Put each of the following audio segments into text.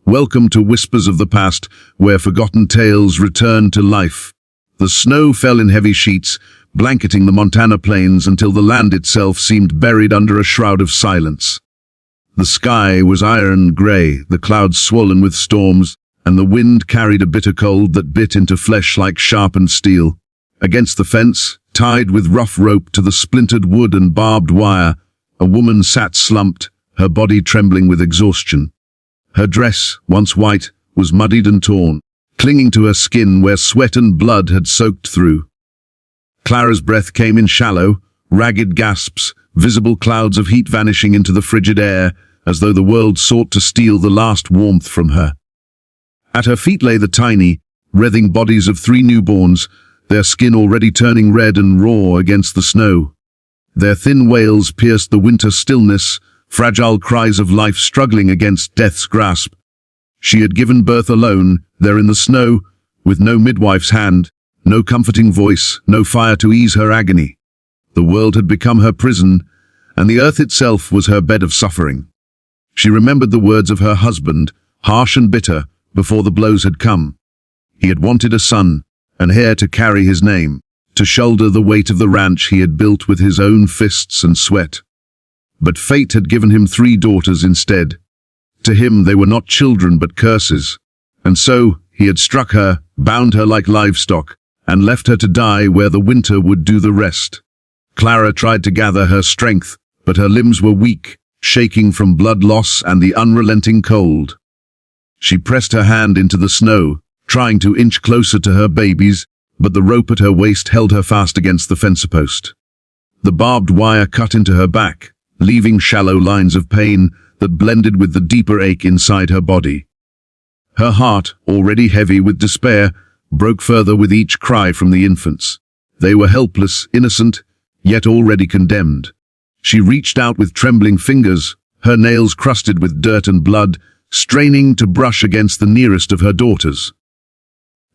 Welcome to Whispers of the Past, where forgotten tales return to life. The snow fell in heavy sheets, blanketing the Montana plains until the land itself seemed buried under a shroud of silence. The sky was iron grey, the clouds swollen with storms, and the wind carried a bitter cold that bit into flesh like sharpened steel. Against the fence, tied with rough rope to the splintered wood and barbed wire, a woman sat slumped, her body trembling with exhaustion. Her dress, once white, was muddied and torn, clinging to her skin where sweat and blood had soaked through. Clara's breath came in shallow, ragged gasps, visible clouds of heat vanishing into the frigid air, as though the world sought to steal the last warmth from her. At her feet lay the tiny, writhing bodies of 3 newborns, their skin already turning red and raw against the snow. Their thin wails pierced the winter stillness, fragile cries of life struggling against death's grasp. She had given birth alone, there in the snow, with no midwife's hand, no comforting voice, no fire to ease her agony. The world had become her prison, and the earth itself was her bed of suffering. She remembered the words of her husband, harsh and bitter, before the blows had come. He had wanted a son, an heir to carry his name, to shoulder the weight of the ranch he had built with his own fists and sweat. But fate had given him 3 daughters instead. To him they were not children but curses, and so he had struck her, bound her like livestock, and left her to die where the winter would do the rest. Clara tried to gather her strength, but her limbs were weak, shaking from blood loss and the unrelenting cold. She pressed her hand into the snow, trying to inch closer to her babies, but the rope at her waist held her fast against the fence post. The barbed wire cut into her back, leaving shallow lines of pain that blended with the deeper ache inside her body. Her heart, already heavy with despair, broke further with each cry from the infants. They were helpless, innocent, yet already condemned. She reached out with trembling fingers, her nails crusted with dirt and blood, straining to brush against the nearest of her daughters.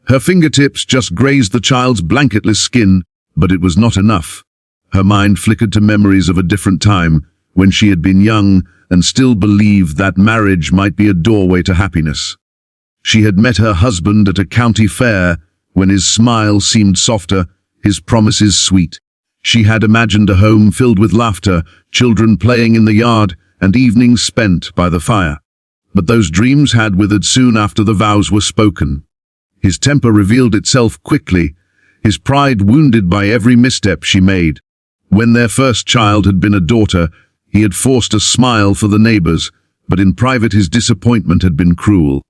Her fingertips just grazed the child's blanketless skin, but it was not enough. Her mind flickered to memories of a different time, when she had been young and still believed that marriage might be a doorway to happiness. She had met her husband at a county fair, when his smile seemed softer, his promises sweet. She had imagined a home filled with laughter, children playing in the yard, and evenings spent by the fire. But those dreams had withered soon after the vows were spoken. His temper revealed itself quickly, his pride wounded by every misstep she made. When their first child had been a daughter, he had forced a smile for the neighbors, but in private his disappointment had been cruel.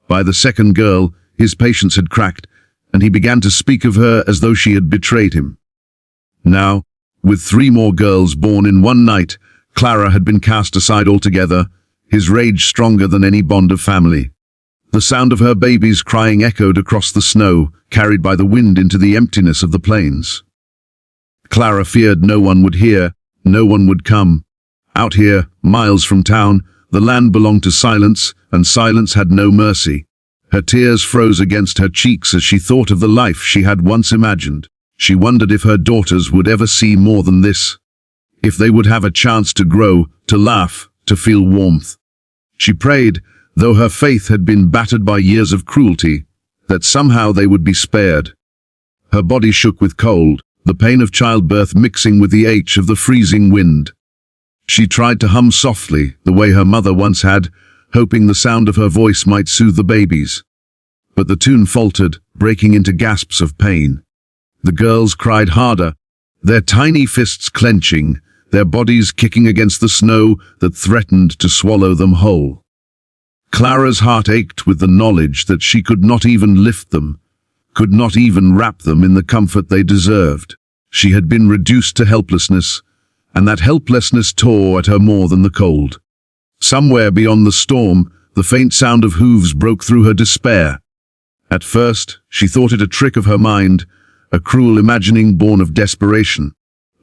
By the second girl, his patience had cracked, and he began to speak of her as though she had betrayed him. Now, with 3 more girls born in one night, Clara had been cast aside altogether, his rage stronger than any bond of family. The sound of her babies crying echoed across the snow, carried by the wind into the emptiness of the plains. Clara feared no one would hear, no one would come. Out here, miles from town, the land belonged to silence, and silence had no mercy. Her tears froze against her cheeks as she thought of the life she had once imagined. She wondered if her daughters would ever see more than this. If they would have a chance to grow, to laugh, to feel warmth. She prayed, though her faith had been battered by years of cruelty, that somehow they would be spared. Her body shook with cold, the pain of childbirth mixing with the ache of the freezing wind. She tried to hum softly, the way her mother once had, hoping the sound of her voice might soothe the babies. But the tune faltered, breaking into gasps of pain. The girls cried harder, their tiny fists clenching, their bodies kicking against the snow that threatened to swallow them whole. Clara's heart ached with the knowledge that she could not even lift them, could not even wrap them in the comfort they deserved. She had been reduced to helplessness, and that helplessness tore at her more than the cold. Somewhere beyond the storm, the faint sound of hooves broke through her despair. At first, she thought it a trick of her mind, a cruel imagining born of desperation.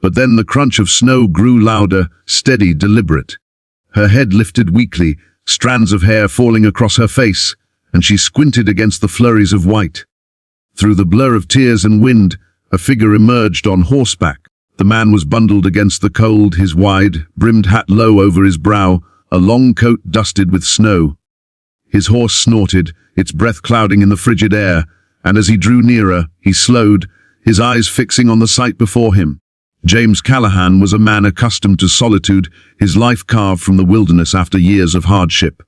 But then the crunch of snow grew louder, steady, deliberate. Her head lifted weakly, strands of hair falling across her face, and she squinted against the flurries of white. Through the blur of tears and wind, a figure emerged on horseback. The man was bundled against the cold, his wide, brimmed hat low over his brow, a long coat dusted with snow. His horse snorted, its breath clouding in the frigid air, and as he drew nearer, he slowed, his eyes fixing on the sight before him. James Callahan was a man accustomed to solitude, his life carved from the wilderness after years of hardship.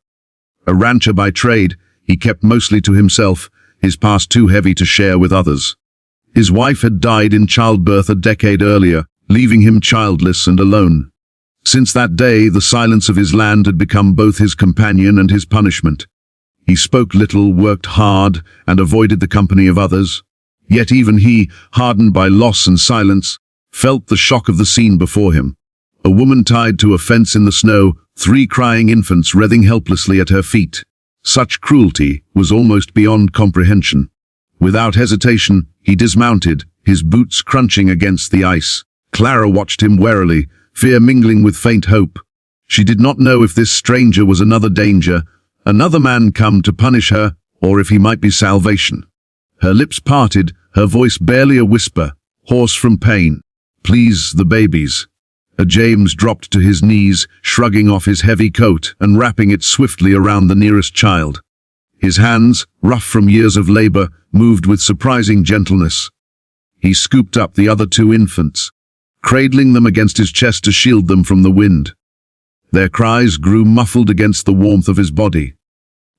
A rancher by trade, he kept mostly to himself, his past too heavy to share with others. His wife had died in childbirth a decade earlier, leaving him childless and alone. Since that day, the silence of his land had become both his companion and his punishment. He spoke little, worked hard, and avoided the company of others. Yet even he, hardened by loss and silence, felt the shock of the scene before him. A woman tied to a fence in the snow, 3 crying infants writhing helplessly at her feet. Such cruelty was almost beyond comprehension. Without hesitation, he dismounted, his boots crunching against the ice. Clara watched him warily, fear mingling with faint hope. She did not know if this stranger was another danger, another man come to punish her, or if he might be salvation. Her lips parted, her voice barely a whisper, hoarse from pain. "Please, the babies." James dropped to his knees, shrugging off his heavy coat and wrapping it swiftly around the nearest child. His hands, rough from years of labor, moved with surprising gentleness. He scooped up the other 2 infants, cradling them against his chest to shield them from the wind. Their cries grew muffled against the warmth of his body.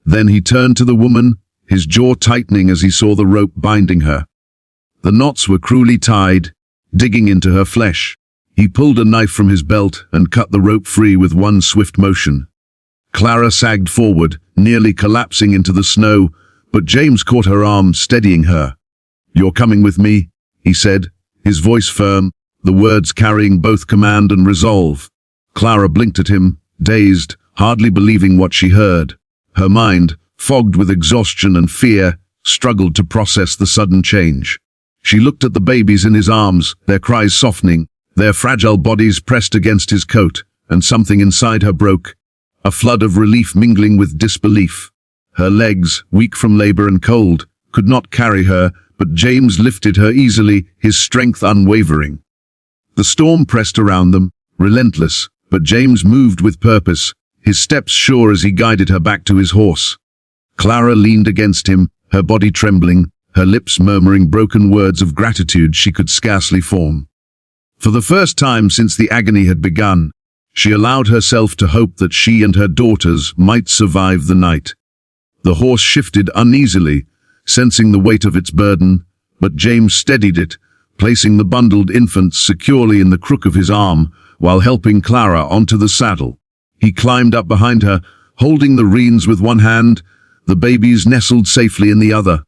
Then he turned to the woman, his jaw tightening as he saw the rope binding her. The knots were cruelly tied, digging into her flesh. He pulled a knife from his belt and cut the rope free with one swift motion. Clara sagged forward, nearly collapsing into the snow, but James caught her arm, steadying her. "You're coming with me," he said, his voice firm, the words carrying both command and resolve. Clara blinked at him, dazed, hardly believing what she heard. Her mind, fogged with exhaustion and fear, struggled to process the sudden change. She looked at the babies in his arms, their cries softening, their fragile bodies pressed against his coat, and something inside her broke, a flood of relief mingling with disbelief. Her legs, weak from labor and cold, could not carry her, but James lifted her easily, his strength unwavering. The storm pressed around them, relentless, but James moved with purpose, his steps sure as he guided her back to his horse. Clara leaned against him, her body trembling, her lips murmuring broken words of gratitude she could scarcely form. For the first time since the agony had begun, she allowed herself to hope that she and her daughters might survive the night. The horse shifted uneasily, sensing the weight of its burden, but James steadied it, placing the bundled infants securely in the crook of his arm, while helping Clara onto the saddle. He climbed up behind her, holding the reins with one hand, the babies nestled safely in the other.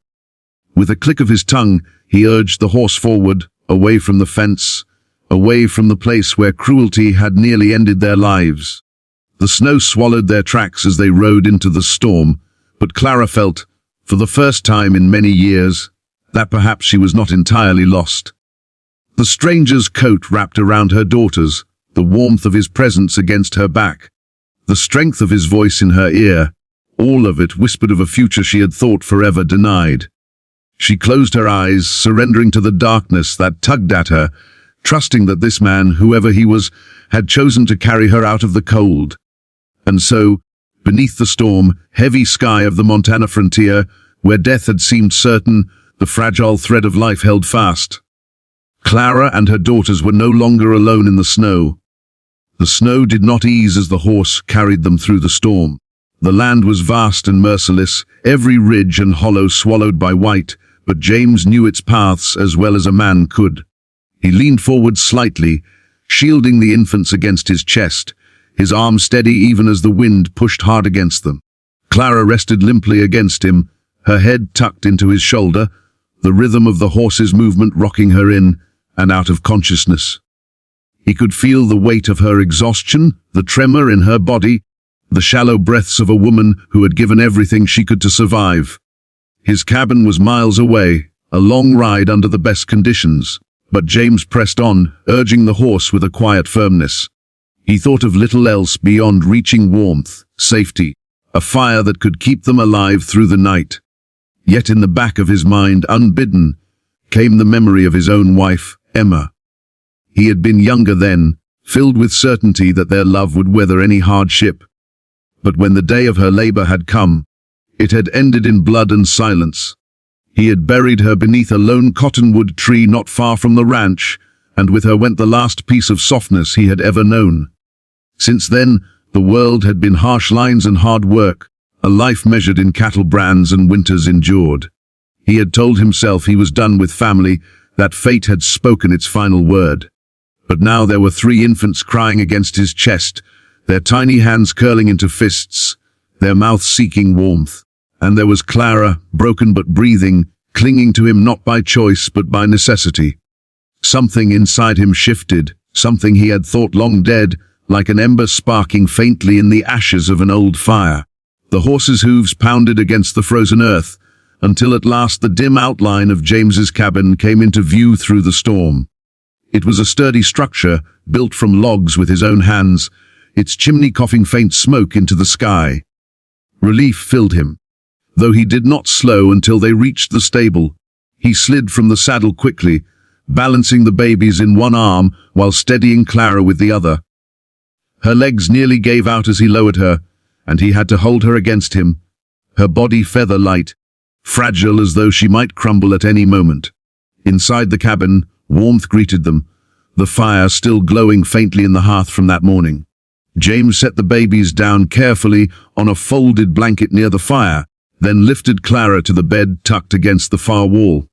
With a click of his tongue, he urged the horse forward, away from the fence, away from the place where cruelty had nearly ended their lives. The snow swallowed their tracks as they rode into the storm, but Clara felt, for the first time in many years, that perhaps she was not entirely lost. The stranger's coat wrapped around her daughters, the warmth of his presence against her back, the strength of his voice in her ear, all of it whispered of a future she had thought forever denied. She closed her eyes, surrendering to the darkness that tugged at her, trusting that this man, whoever he was, had chosen to carry her out of the cold. And so, beneath the storm, heavy sky of the Montana frontier, where death had seemed certain, the fragile thread of life held fast. Clara and her daughters were no longer alone in the snow. The snow did not ease as the horse carried them through the storm. The land was vast and merciless, every ridge and hollow swallowed by white, but James knew its paths as well as a man could. He leaned forward slightly, shielding the infants against his chest, his arms steady even as the wind pushed hard against them. Clara rested limply against him, her head tucked into his shoulder, the rhythm of the horse's movement rocking her in and out of consciousness. He could feel the weight of her exhaustion, the tremor in her body, the shallow breaths of a woman who had given everything she could to survive. His cabin was miles away, a long ride under the best conditions, but James pressed on, urging the horse with a quiet firmness. He thought of little else beyond reaching warmth, safety, a fire that could keep them alive through the night. Yet in the back of his mind, unbidden, came the memory of his own wife, Emma. He had been younger then, filled with certainty that their love would weather any hardship. But when the day of her labor had come, It had ended in blood and silence. He had buried her beneath a lone cottonwood tree not far from the ranch, and with her went the last piece of softness he had ever known. Since then, the world had been harsh lines and hard work, a life measured in cattle brands and winters endured. He had told himself he was done with family, that fate had spoken its final word. But now there were 3 infants crying against his chest, their tiny hands curling into fists, their mouths seeking warmth. And there was Clara, broken but breathing, clinging to him not by choice but by necessity. Something inside him shifted, something he had thought long dead, like an ember sparking faintly in the ashes of an old fire. The horse's hooves pounded against the frozen earth, until at last the dim outline of James's cabin came into view through the storm. It was a sturdy structure, built from logs with his own hands, its chimney coughing faint smoke into the sky. Relief filled him. Though he did not slow until they reached the stable, he slid from the saddle quickly, balancing the babies in one arm while steadying Clara with the other. Her legs nearly gave out as he lowered her, and he had to hold her against him, her body feather-light, fragile as though she might crumble at any moment. Inside the cabin, warmth greeted them, the fire still glowing faintly in the hearth from that morning. James set the babies down carefully on a folded blanket near the fire, then lifted Clara to the bed tucked against the far wall.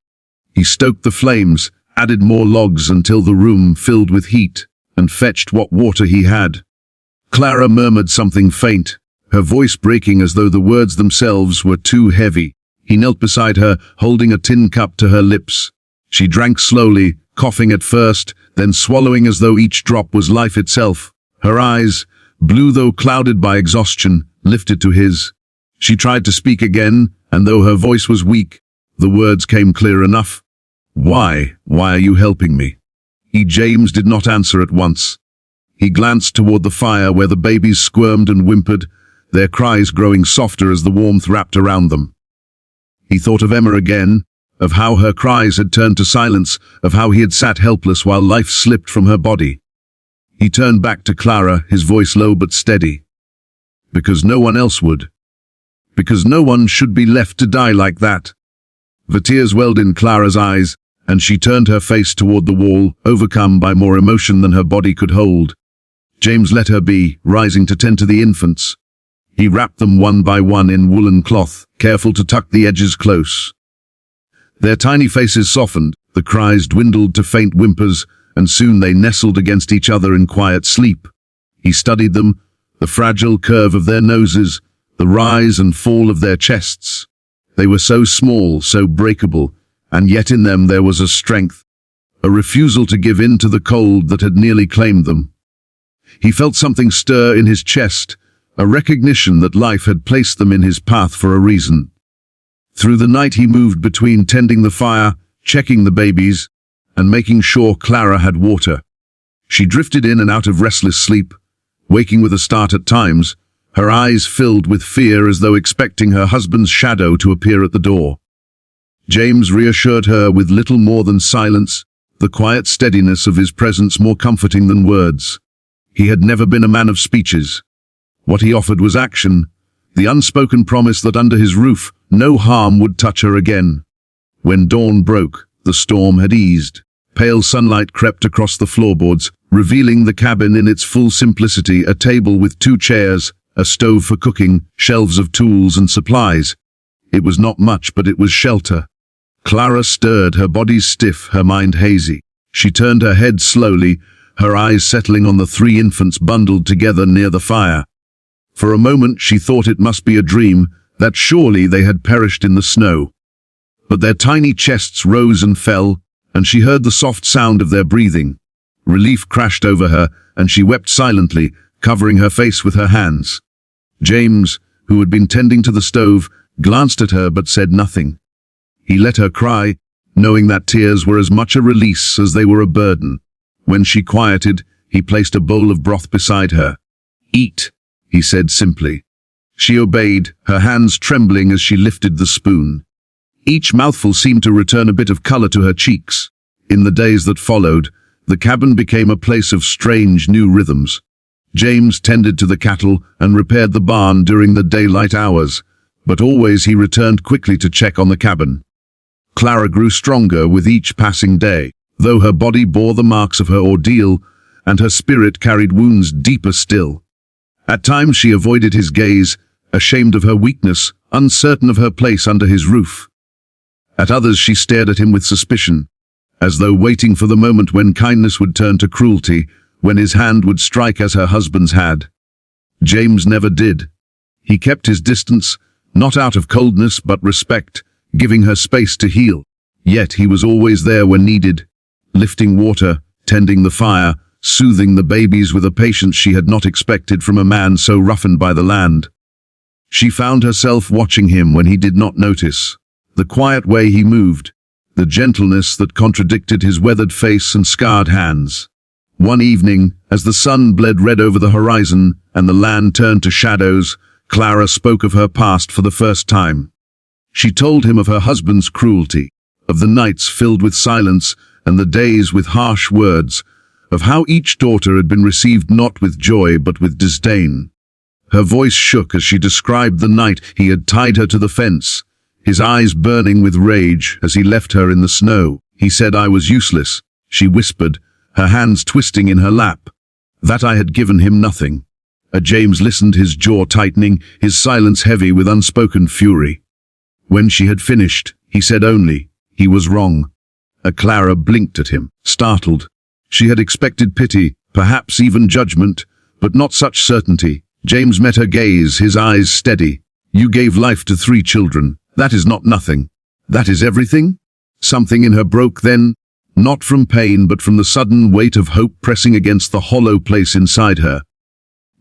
He stoked the flames, added more logs until the room filled with heat, and fetched what water he had. Clara murmured something faint, her voice breaking as though the words themselves were too heavy. He knelt beside her, holding a tin cup to her lips. She drank slowly, coughing at first, then swallowing as though each drop was life itself. Her eyes, blue though clouded by exhaustion, lifted to his. She tried to speak again, and though her voice was weak, the words came clear enough. Why are you helping me? James did not answer at once. He glanced toward the fire where the babies squirmed and whimpered, their cries growing softer as the warmth wrapped around them. He thought of Emma again, of how her cries had turned to silence, of how he had sat helpless while life slipped from her body. He turned back to Clara, his voice low but steady. Because no one else would. Because no one should be left to die like that. The tears welled in Clara's eyes, and she turned her face toward the wall, overcome by more emotion than her body could hold. James let her be, rising to tend to the infants. He wrapped them one by one in woolen cloth, careful to tuck the edges close. Their tiny faces softened, the cries dwindled to faint whimpers, and soon they nestled against each other in quiet sleep. He studied them, the fragile curve of their noses, the rise and fall of their chests. They were so small, so breakable, and yet in them there was a strength, a refusal to give in to the cold that had nearly claimed them. He felt something stir in his chest, a recognition that life had placed them in his path for a reason. Through the night he moved between tending the fire, checking the babies, and making sure Clara had water. She drifted in and out of restless sleep, waking with a start at times, her eyes filled with fear as though expecting her husband's shadow to appear at the door. James reassured her with little more than silence, the quiet steadiness of his presence more comforting than words. He had never been a man of speeches. What he offered was action, the unspoken promise that under his roof no harm would touch her again. When dawn broke, the storm had eased. Pale sunlight crept across the floorboards, revealing the cabin in its full simplicity, a table with 2 chairs, a stove for cooking, shelves of tools and supplies. It was not much, but it was shelter. Clara stirred, her body stiff, her mind hazy. She turned her head slowly, her eyes settling on the 3 infants bundled together near the fire. For a moment she thought it must be a dream, that surely they had perished in the snow. But their tiny chests rose and fell, and she heard the soft sound of their breathing. Relief crashed over her, and she wept silently, covering her face with her hands. James, who had been tending to the stove, glanced at her but said nothing. He let her cry, knowing that tears were as much a release as they were a burden. When she quieted, he placed a bowl of broth beside her. "Eat," he said simply. She obeyed, her hands trembling as she lifted the spoon. Each mouthful seemed to return a bit of color to her cheeks. In the days that followed, the cabin became a place of strange new rhythms. James tended to the cattle and repaired the barn during the daylight hours, but always he returned quickly to check on the cabin. Clara grew stronger with each passing day, though her body bore the marks of her ordeal, and her spirit carried wounds deeper still. At times she avoided his gaze, ashamed of her weakness, uncertain of her place under his roof. At others she stared at him with suspicion, as though waiting for the moment when kindness would turn to cruelty, when his hand would strike as her husband's had. James never did. He kept his distance, not out of coldness but respect, giving her space to heal. Yet he was always there when needed, lifting water, tending the fire, soothing the babies with a patience she had not expected from a man so roughened by the land. She found herself watching him when he did not notice, the quiet way he moved, the gentleness that contradicted his weathered face and scarred hands. One evening, as the sun bled red over the horizon and the land turned to shadows, Clara spoke of her past for the first time. She told him of her husband's cruelty, of the nights filled with silence and the days with harsh words, of how each daughter had been received not with joy but with disdain. Her voice shook as she described the night he had tied her to the fence, his eyes burning with rage as he left her in the snow. He said I was useless, she whispered, her hands twisting in her lap, that I had given him nothing. James listened, his jaw tightening, his silence heavy with unspoken fury. When she had finished, he said only, he was wrong. Clara blinked at him, startled. She had expected pity, perhaps even judgment, but not such certainty. James met her gaze, his eyes steady. You gave life to 3 children. That is not nothing. That is everything? Something in her broke then, not from pain but from the sudden weight of hope pressing against the hollow place inside her.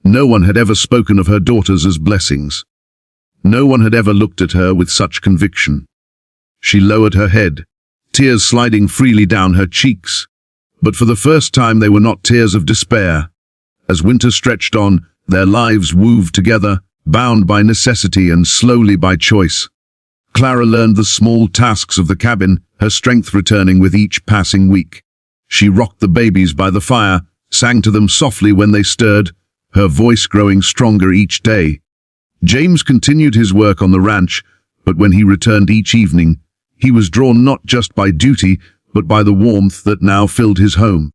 No one had ever spoken of her daughters as blessings. No one had ever looked at her with such conviction. She lowered her head, tears sliding freely down her cheeks. But for the first time they were not tears of despair. As winter stretched on, their lives wove together, bound by necessity and slowly by choice. Clara learned the small tasks of the cabin, her strength returning with each passing week. She rocked the babies by the fire, sang to them softly when they stirred, her voice growing stronger each day. James continued his work on the ranch, but when he returned each evening, he was drawn not just by duty, but by the warmth that now filled his home.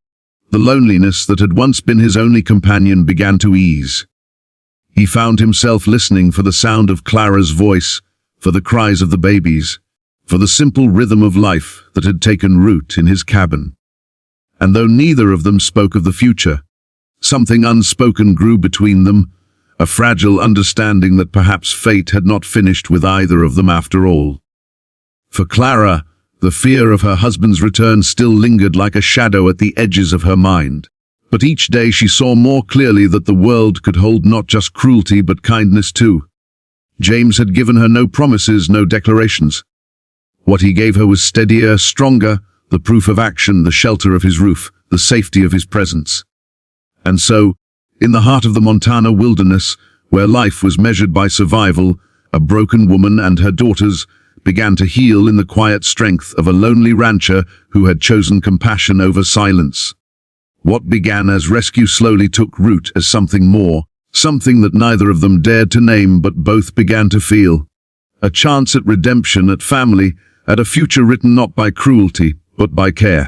The loneliness that had once been his only companion began to ease. He found himself listening for the sound of Clara's voice, for the cries of the babies, for the simple rhythm of life that had taken root in his cabin. And though neither of them spoke of the future, something unspoken grew between them, a fragile understanding that perhaps fate had not finished with either of them after all. For Clara, the fear of her husband's return still lingered like a shadow at the edges of her mind. But each day she saw more clearly that the world could hold not just cruelty but kindness too. James had given her no promises, no declarations. What he gave her was steadier, stronger, the proof of action, the shelter of his roof, the safety of his presence. And so, in the heart of the Montana wilderness, where life was measured by survival, a broken woman and her daughters began to heal in the quiet strength of a lonely rancher who had chosen compassion over silence. What began as rescue slowly took root as something more, something that neither of them dared to name but both began to feel. A chance at redemption, at family, at a future written not by cruelty, but by care.